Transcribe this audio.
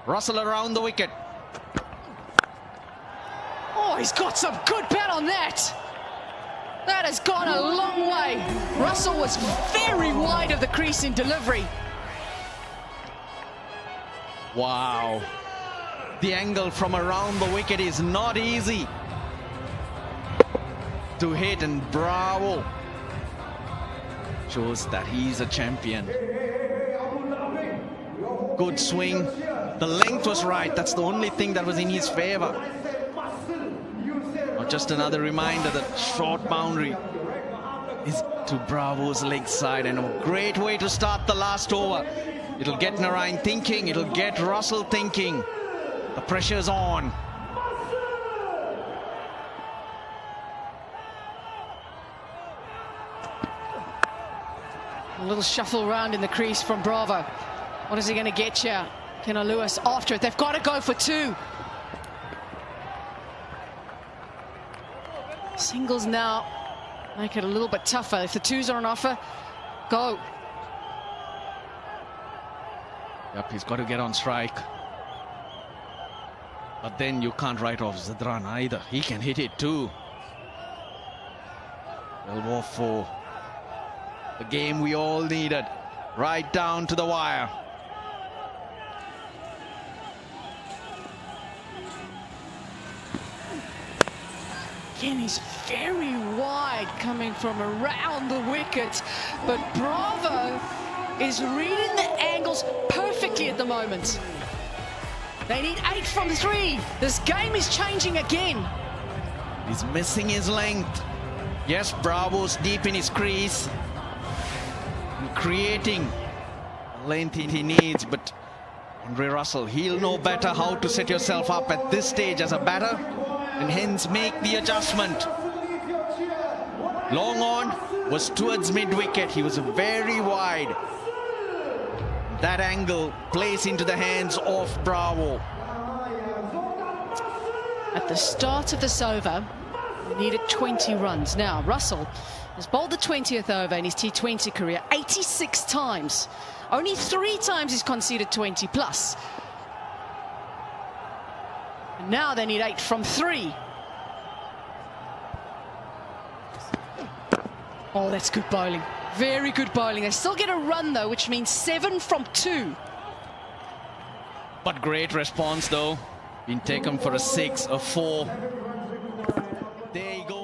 Russell around the wicket. Oh, he's got some good bat on that. That has gone a long way. Russell was very wide of the crease in delivery. Wow. The angle from around the wicket is not easy to hit, and bravo. Shows that he's a champion. Good swing. The length was right. That's the only thing that was in his favor. Just another reminder that short boundary is to Bravo's leg side, and a great way to start the last over. It'll get Narayan thinking, it'll get Russell thinking. The pressure's on. A little shuffle around in the crease from Bravo. What is he going to get here? Kenna Lewis after it. They've got to go for two. Singles now make it a little bit tougher. If the twos are on offer, go. Yep, he's got to get on strike. But then you can't write off Zadran either. He can hit it too. 12-4. The game we all needed. Right down to the wire. Again, he's very wide coming from around the wicket, but Bravo is reading the angles perfectly at the moment. They need 8 from 3. This game is changing again. He's missing his length. Yes, Bravo's deep in his crease and creating the length he needs, but Andre Russell, he'll know better how to set yourself up at this stage as a batter, and hence make the adjustment. Long on was towards mid-wicket. He was very wide. That angle plays into the hands of Bravo. At the start of this over, we needed 20 runs. Now, Russell has bowled the 20th over in his T20 career 86 times. Only 3 times he's conceded 20 plus. And now they need 8 from 3. Oh, that's good bowling. Very good bowling. They still get a run though, which means 7 from 2. But great response though. Been taken for a 6, a 4. There you go.